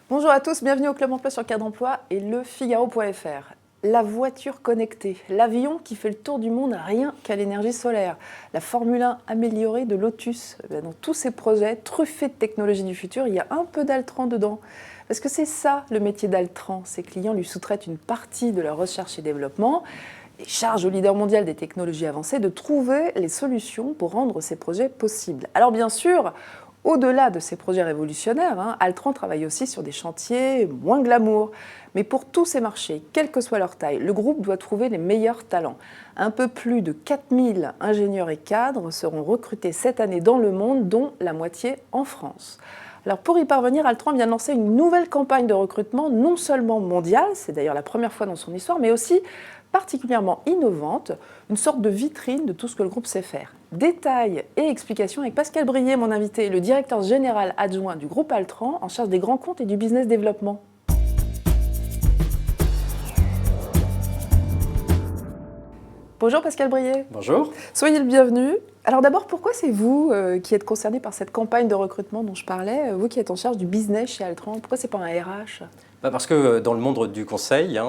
Bonjour à tous, bienvenue au Club Emploi sur Cadre Emploi et le Figaro.fr. La voiture connectée, l'avion qui fait le tour du monde rien qu'à l'énergie solaire, la Formule 1 améliorée de Lotus. Dans tous ces projets truffés de technologies du futur, il y a un peu d'Altran dedans. Parce que c'est ça le métier d'Altran. Ses clients lui sous-traitent une partie de leur recherche et développement et chargent au leader mondial des technologies avancées de trouver les solutions pour rendre ces projets possibles. Alors bien sûr, au-delà de ces projets révolutionnaires, Altran travaille aussi sur des chantiers moins glamour. Mais pour tous ces marchés, quelle que soit leur taille, le groupe doit trouver les meilleurs talents. Un peu plus de 4000 ingénieurs et cadres seront recrutés cette année dans le monde, dont la moitié en France. Alors pour y parvenir, Altran vient de lancer une nouvelle campagne de recrutement, non seulement mondiale, c'est d'ailleurs la première fois dans son histoire, mais aussi particulièrement innovante, une sorte de vitrine de tout ce que le groupe sait faire. Détails et explications avec Pascal Brier, mon invité, le directeur général adjoint du groupe Altran, en charge des grands comptes et du business développement. Bonjour Pascal Brier. Bonjour. Soyez le bienvenu. Alors d'abord, pourquoi c'est vous qui êtes concerné par cette campagne de recrutement dont je parlais, vous qui êtes en charge du business chez Altran? Pourquoi c'est pas un RH? Parce que dans le monde du conseil,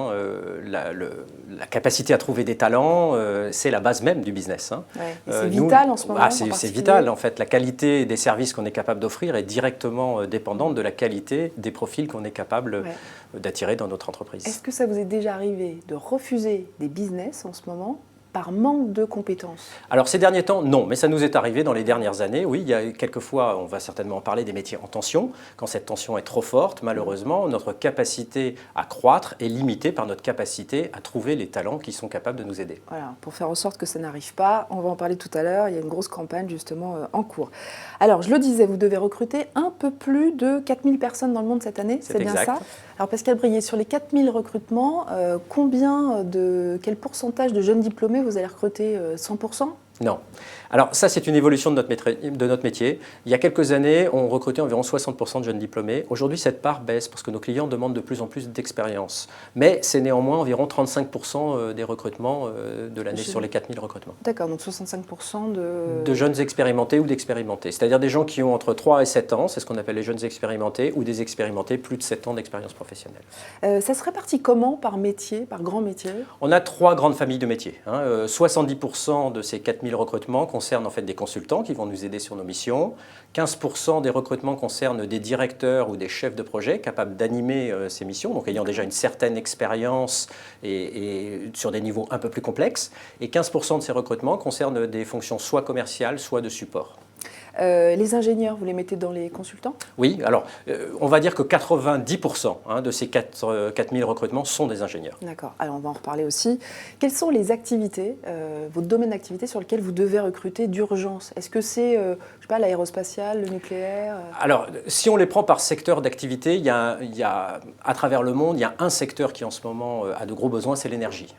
la capacité à trouver des talents, c'est la base même du business. Ouais. Et c'est vital en ce moment. C'est vital en fait. La qualité des services qu'on est capable d'offrir est directement dépendante de la qualité des profils qu'on est capable d'attirer dans notre entreprise. Est-ce que ça vous est déjà arrivé de refuser des business en ce moment par manque de compétences? Alors ces derniers temps, non, mais ça nous est arrivé dans les dernières années. Oui, il y a quelquefois, on va certainement en parler, des métiers en tension. Quand cette tension est trop forte, malheureusement, notre capacité à croître est limitée par notre capacité à trouver les talents qui sont capables de nous aider. Voilà, pour faire en sorte que ça n'arrive pas, on va en parler tout à l'heure, il y a une grosse campagne justement en cours. Alors je le disais, vous devez recruter un peu plus de 4000 personnes dans le monde cette année, c'est bien ça? Alors Pascal Brier, sur les 4000 recrutements, quel pourcentage de jeunes diplômés vous allez recruter? 100%? Non. Alors ça, c'est une évolution de notre métier. Il y a quelques années, on recrutait environ 60% de jeunes diplômés. Aujourd'hui, cette part baisse parce que nos clients demandent de plus en plus d'expérience. Mais c'est néanmoins environ 35% des recrutements de l'année sur les 4000 recrutements. D'accord, donc 65% de jeunes expérimentés ou d'expérimentés. C'est-à-dire des gens qui ont entre 3 et 7 ans, c'est ce qu'on appelle les jeunes expérimentés, ou des expérimentés plus de 7 ans d'expérience professionnelle. Ça se répartit comment par métier, par grand métier? On a 3 grandes familles de métiers. 70% de ces 4000 recrutements concernent en fait des consultants qui vont nous aider sur nos missions. 15% des recrutements concernent des directeurs ou des chefs de projet capables d'animer ces missions, donc ayant déjà une certaine expérience et sur des niveaux un peu plus complexes. Et 15% de ces recrutements concernent des fonctions soit commerciales, soit de support. Les ingénieurs, vous les mettez dans les consultants? Oui, alors on va dire que 90% de ces 4000 recrutements sont des ingénieurs. D'accord, alors on va en reparler aussi. Quelles sont les activités, votre domaine d'activité sur lequel vous devez recruter d'urgence? Est-ce que c'est, je sais pas, l'aérospatial, le nucléaire? Alors, si on les prend par secteur d'activité, il y a, à travers le monde, il y a un secteur qui en ce moment a de gros besoins, c'est l'énergie.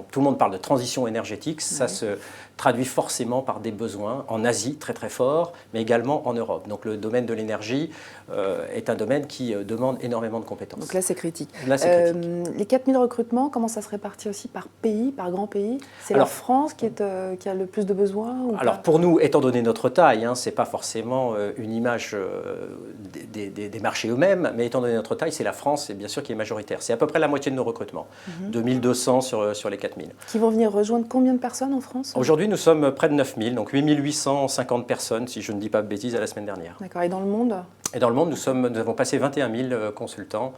Tout le monde parle de transition énergétique, ça se traduit forcément par des besoins en Asie très très forts, mais également en Europe. Donc le domaine de l'énergie est un domaine qui demande énormément de compétences. Donc là, c'est critique. Là, c'est critique. Les 4000 recrutements, comment ça se répartit aussi par pays, par grand pays? C'est la France qui a le plus de besoins ou Alors pour nous, étant donné notre taille, ce n'est pas forcément une image des marchés eux-mêmes, mais étant donné notre taille, c'est la France, et bien sûr, qui est majoritaire. C'est à peu près la moitié de nos recrutements, 2200 sur les 4000. Qui vont venir rejoindre combien de personnes en France? Aujourd'hui, nous sommes près de 9000, donc 8850 personnes, si je ne dis pas de bêtises, à la semaine dernière. D'accord, et dans le monde? Et dans le monde, nous avons passé 21 000 consultants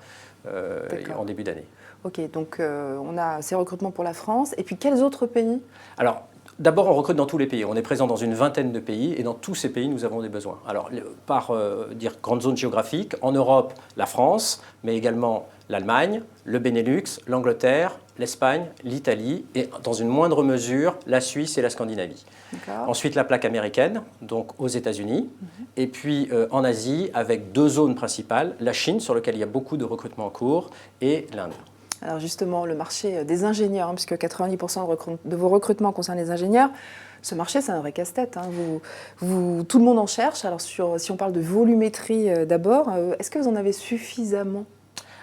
en début d'année. Ok, donc on a ces recrutements pour la France, et puis quels autres pays? Alors, d'abord, on recrute dans tous les pays. On est présent dans une vingtaine de pays et dans tous ces pays, nous avons des besoins. Alors, par dire grande zone géographique, en Europe, la France, mais également l'Allemagne, le Benelux, l'Angleterre, l'Espagne, l'Italie et dans une moindre mesure, la Suisse et la Scandinavie. Ensuite, la plaque américaine, donc aux États-Unis. Et puis en Asie, avec 2 zones principales, la Chine, sur laquelle il y a beaucoup de recrutements en cours, et l'Inde. Alors justement, le marché des ingénieurs, puisque 90% de vos recrutements concernent les ingénieurs, ce marché, c'est un vrai casse-tête. Tout le monde en cherche. Alors si on parle de volumétrie d'abord, est-ce que vous en avez suffisamment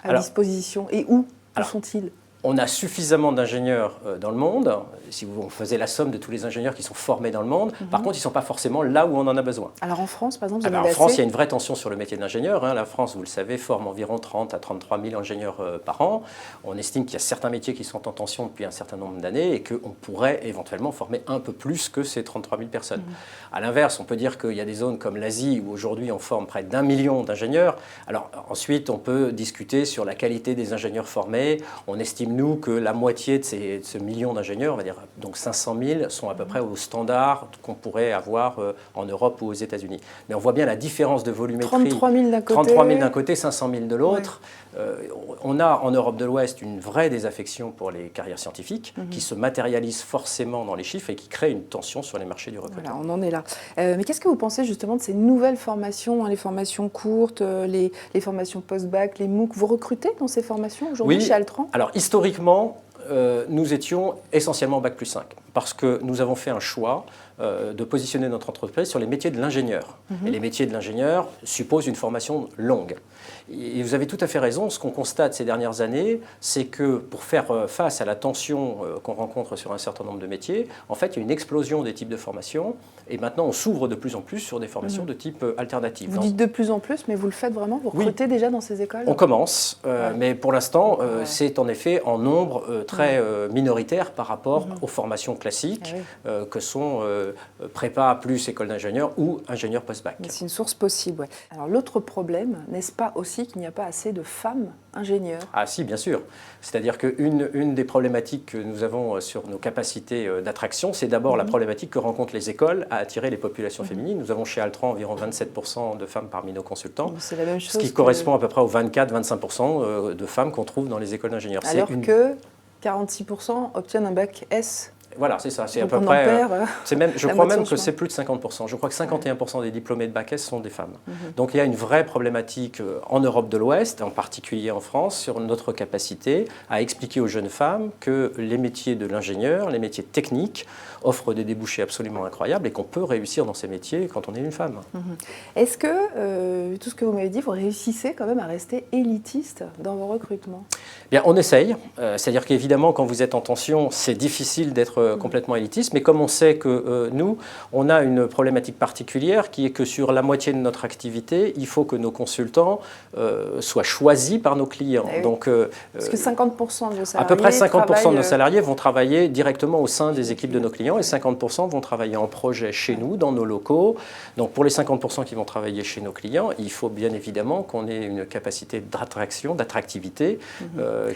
à disposition? Et où sont-ils? On a suffisamment d'ingénieurs dans le monde, si on faisait la somme de tous les ingénieurs qui sont formés dans le monde. Par contre, ils ne sont pas forcément là où on en a besoin. Alors en France, par exemple, en France, il y a une vraie tension sur le métier d'ingénieur. La France, vous le savez, forme environ 30 à 33 000 ingénieurs par an. On estime qu'il y a certains métiers qui sont en tension depuis un certain nombre d'années et qu'on pourrait éventuellement former un peu plus que ces 33 000 personnes. À l'inverse, on peut dire qu'il y a des zones comme l'Asie où aujourd'hui on forme près d'1 million d'ingénieurs. Alors ensuite, on peut discuter sur la qualité des ingénieurs formés. On estime, nous, que la moitié de ce million d'ingénieurs, on va dire donc 500 000, sont à peu près au standard qu'on pourrait avoir en Europe ou aux États-Unis. Mais on voit bien la différence de volumétrie. 33 000 d'un côté. 33 000 d'un côté, 500 000 de l'autre. Ouais. On a en Europe de l'Ouest une vraie désaffection pour les carrières scientifiques qui se matérialise forcément dans les chiffres et qui crée une tension sur les marchés du recrutement. Voilà, on en est là. Mais qu'est-ce que vous pensez justement de ces nouvelles formations, les formations courtes, les formations post-bac, les MOOC? Vous recrutez dans ces formations aujourd'hui chez Altran? Alors historiquement, nous étions essentiellement Bac plus 5 parce que nous avons fait un choix de positionner notre entreprise sur les métiers de l'ingénieur. Et les métiers de l'ingénieur supposent une formation longue. Et vous avez tout à fait raison, ce qu'on constate ces dernières années, c'est que pour faire face à la tension qu'on rencontre sur un certain nombre de métiers, en fait, il y a une explosion des types de formations et maintenant on s'ouvre de plus en plus sur des formations de type alternatif. Vous dites de plus en plus, mais vous le faites vraiment? Vous recrutez déjà dans ces écoles? On commence, mais pour l'instant, c'est en effet en nombre très minoritaire par rapport aux formations classiques que sont prépa plus école d'ingénieur ou ingénieur post-bac. C'est une source possible, ouais. Alors l'autre problème, n'est-ce pas aussi qu'il n'y a pas assez de femmes ingénieurs? Ah si, bien sûr. C'est-à-dire qu'une des problématiques que nous avons sur nos capacités d'attraction, c'est d'abord la problématique que rencontrent les écoles à attirer les populations féminines. Nous avons chez Altran environ 27% de femmes parmi nos consultants, c'est la même chose, ce qui correspond à peu près aux 24-25% de femmes qu'on trouve dans les écoles d'ingénieurs. Alors que 46% obtiennent un bac S. Voilà, c'est ça. C'est à Donc peu près. Je crois même que chemin. c'est plus de 50%. Je crois que 51% des diplômés de bac S sont des femmes. Donc il y a une vraie problématique en Europe de l'Ouest, en particulier en France, sur notre capacité à expliquer aux jeunes femmes que les métiers de l'ingénieur, les métiers techniques, offrent des débouchés absolument incroyables et qu'on peut réussir dans ces métiers quand on est une femme. Est-ce que, tout ce que vous m'avez dit, vous réussissez quand même à rester élitiste dans vos recrutements? Bien, on essaye. C'est-à-dire qu'évidemment, quand vous êtes en tension, c'est difficile d'être complètement élitiste. Mais comme on sait que nous, on a une problématique particulière qui est que sur la moitié de notre activité, il faut que nos consultants soient choisis par nos clients. Oui. Donc, parce que 50% de vos salariés, à peu près 50% de nos salariés vont travailler directement au sein des équipes de nos clients et 50% vont travailler en projet chez nous, dans nos locaux. Donc pour les 50% qui vont travailler chez nos clients, il faut bien évidemment qu'on ait une capacité d'attraction, d'attractivité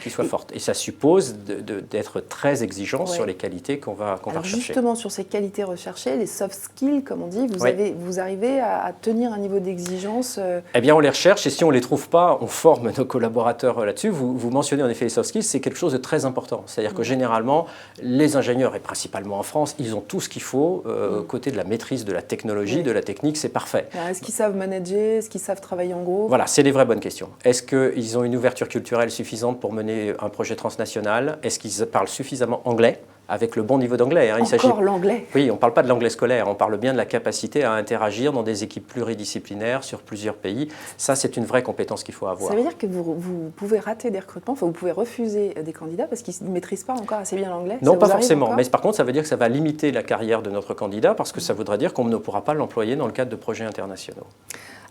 qui soit forte. Et ça suppose d'être très exigeant sur les qualités qu'on va rechercher. Justement, sur ces qualités recherchées, les soft skills, comme on dit, vous arrivez à tenir un niveau d'exigence Eh bien, on les recherche et si on ne les trouve pas, on forme nos collaborateurs là-dessus. Vous mentionnez en effet les soft skills, c'est quelque chose de très important. C'est-à-dire que généralement, les ingénieurs, et principalement en France, ils ont tout ce qu'il faut côté de la maîtrise de la technologie, de la technique, c'est parfait. Est-ce qu'ils savent manager? Est-ce qu'ils savent travailler en groupe? Voilà, c'est des vraies bonnes questions. Est-ce qu'ils ont une ouverture culturelle suffisante pour mener un projet transnational? Est-ce qu'ils parlent suffisamment anglais? Avec le bon niveau d'anglais. Encore l'anglais? Oui, on ne parle pas de l'anglais scolaire, on parle bien de la capacité à interagir dans des équipes pluridisciplinaires sur plusieurs pays. Ça, c'est une vraie compétence qu'il faut avoir. Ça veut dire que vous pouvez rater des recrutements, enfin vous pouvez refuser des candidats parce qu'ils ne maîtrisent pas encore assez bien l'anglais? Non, pas forcément. Mais par contre, ça veut dire que ça va limiter la carrière de notre candidat parce que ça voudra dire qu'on ne pourra pas l'employer dans le cadre de projets internationaux.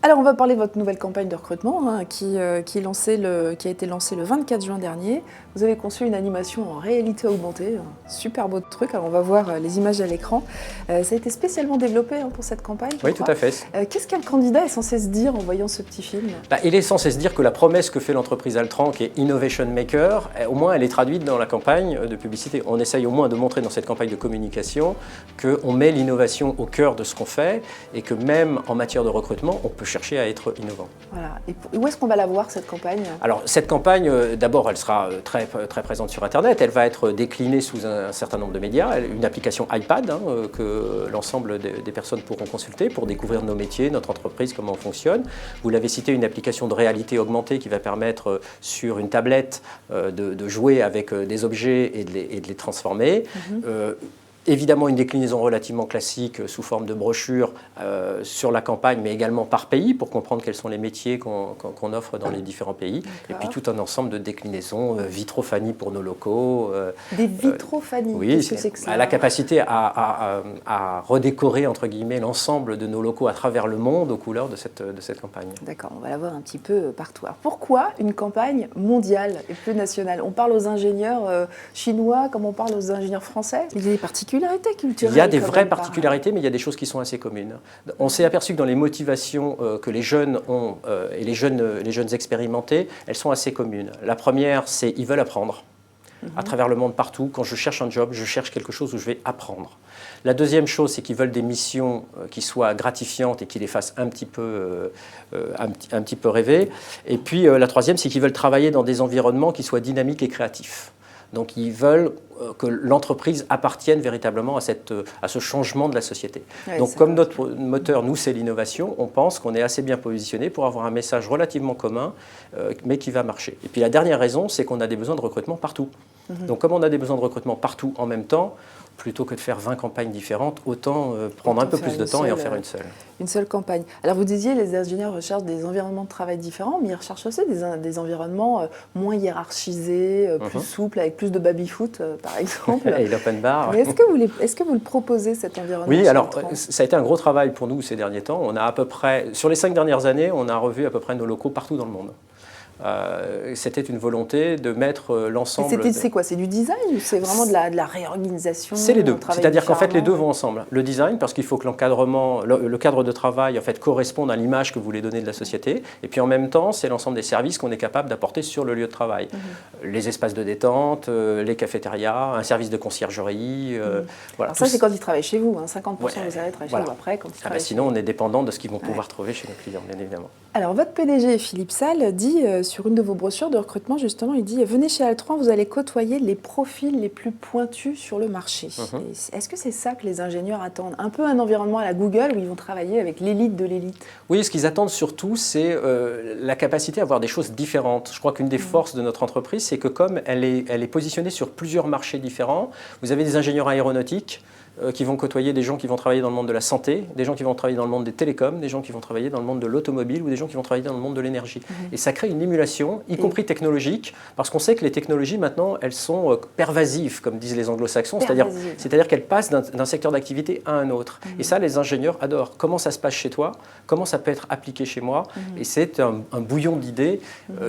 Alors, on va parler de votre nouvelle campagne de recrutement qui a été lancée le 24 juin dernier. Vous avez conçu une animation en réalité augmentée, un super beau truc. Alors, on va voir les images à l'écran. Ça a été spécialement développé pour cette campagne. Oui, tout à fait. Qu'est-ce qu'un candidat est censé se dire en voyant ce petit film? Il est censé se dire que la promesse que fait l'entreprise Altran, qui est Innovation Maker, au moins elle est traduite dans la campagne de publicité. On essaye au moins de montrer dans cette campagne de communication qu'on met l'innovation au cœur de ce qu'on fait et que même en matière de recrutement, on peut chercher à être innovant. Voilà. Et où est-ce qu'on va la voir, cette campagne? Alors, cette campagne, d'abord, elle sera très présente sur Internet. Elle va être déclinée sous un certain nombre de médias. Une application iPad que l'ensemble des personnes pourront consulter pour découvrir nos métiers, notre entreprise, comment on fonctionne. Vous l'avez cité, une application de réalité augmentée qui va permettre sur une tablette de jouer avec des objets et de les transformer. Évidemment, une déclinaison relativement classique sous forme de brochure sur la campagne, mais également par pays, pour comprendre quels sont les métiers qu'on offre dans les différents pays. Et puis tout un ensemble de déclinaisons, vitrophanie pour nos locaux. Des vitrophanies, oui, qu'est-ce que c'est que ça? La capacité à redécorer, entre guillemets, l'ensemble de nos locaux à travers le monde aux couleurs de cette campagne. D'accord, on va la voir un petit peu partout. Alors pourquoi une campagne mondiale et plus nationale? On parle aux ingénieurs chinois comme on parle aux ingénieurs français. Il y a des particularités culturelles. Il y a des vraies particularités, mais il y a des choses qui sont assez communes. On s'est aperçu que dans les motivations que les jeunes ont et les jeunes expérimentés, elles sont assez communes. La première, c'est qu'ils veulent apprendre. À travers le monde, partout. Quand je cherche un job, je cherche quelque chose où je vais apprendre. La deuxième chose, c'est qu'ils veulent des missions qui soient gratifiantes et qui les fassent un petit peu rêver. Et puis la troisième, c'est qu'ils veulent travailler dans des environnements qui soient dynamiques et créatifs. Donc ils veulent que l'entreprise appartienne véritablement à ce changement de la société. Ouais, donc comme notre moteur, nous, c'est l'innovation, on pense qu'on est assez bien positionné pour avoir un message relativement commun, mais qui va marcher. Et puis la dernière raison, c'est qu'on a des besoins de recrutement partout. Donc comme on a des besoins de recrutement partout en même temps, plutôt que de faire 20 campagnes différentes, autant prendre un peu plus de temps et en faire une seule. Une seule campagne. Alors vous disiez, les ingénieurs recherchent des environnements de travail différents, mais ils recherchent aussi des environnements moins hiérarchisés, plus souples, avec plus de baby-foot, par exemple. Et l'open bar. Mais est-ce que vous le proposez, cet environnement? Oui, alors ça a été un gros travail pour nous ces derniers temps. On a à peu près, sur les 5 dernières années, on a revu à peu près nos locaux partout dans le monde. C'était une volonté de mettre l'ensemble... C'est quoi? C'est du design ou c'est vraiment de la réorganisation? C'est les deux. C'est-à-dire qu'en fait, les deux vont ensemble. Le design, parce qu'il faut que l'encadrement, le cadre de travail en fait, corresponde à l'image que vous voulez donner de la société. Et puis en même temps, c'est l'ensemble des services qu'on est capable d'apporter sur le lieu de travail. Les espaces de détente, les cafétérias, un service de conciergerie. Voilà. Alors ça, c'est quand ils travaillent chez vous. 50% de vos salariés travaillent chez vous. Après, quand ils travaillent sinon, on est dépendant de ce qu'ils vont pouvoir trouver chez nos clients, bien évidemment. Alors, votre PDG, Philippe Salle, dit sur une de vos brochures de recrutement, justement, il dit « Venez chez Altran, vous allez côtoyer les profils les plus pointus sur le marché ». Est-ce que c'est ça que les ingénieurs attendent? Un peu un environnement à la Google où ils vont travailler avec l'élite de l'élite? Oui, ce qu'ils attendent surtout, c'est la capacité à voir des choses différentes. Je crois qu'une des forces de notre entreprise, c'est que comme elle est positionnée sur plusieurs marchés différents, vous avez des ingénieurs aéronautiques qui vont côtoyer des gens qui vont travailler dans le monde de la santé, des gens qui vont travailler dans le monde des télécoms, des gens qui vont travailler dans le monde de l'automobile ou des gens qui vont travailler dans le monde de l'énergie. Et ça crée une émulation, y compris technologique, parce qu'on sait que les technologies maintenant, elles sont pervasives, comme disent les anglo-saxons, c'est-à-dire qu'elles passent d'un secteur d'activité à un autre. Et ça, les ingénieurs adorent. Comment ça se passe chez toi? Comment ça peut être appliqué chez moi? Et c'est un bouillon d'idées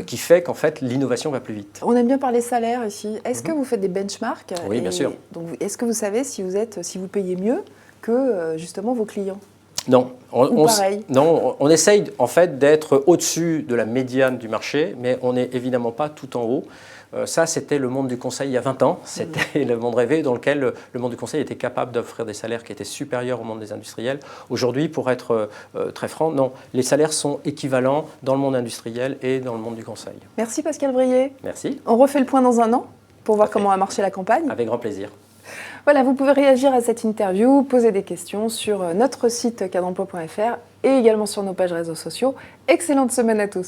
qui fait qu'en fait, l'innovation va plus vite. On aime bien parler salaire ici. Est-ce que vous faites des benchmarks? Oui, bien sûr. Est-ce que vous savez si vous payez mieux que justement vos clients? Non, pareil. On essaye en fait d'être au-dessus de la médiane du marché, mais on n'est évidemment pas tout en haut. Ça, c'était le monde du conseil il y a 20 ans. C'était le monde rêvé dans lequel le monde du conseil était capable d'offrir des salaires qui étaient supérieurs au monde des industriels. Aujourd'hui, pour être très franc, non, les salaires sont équivalents dans le monde industriel et dans le monde du conseil. Merci Pascal Brier. Merci. On refait le point dans un an pour voir comment a marché la campagne. Avec grand plaisir. Voilà, vous pouvez réagir à cette interview, poser des questions sur notre site cadreemploi.fr et également sur nos pages réseaux sociaux. Excellente semaine à tous.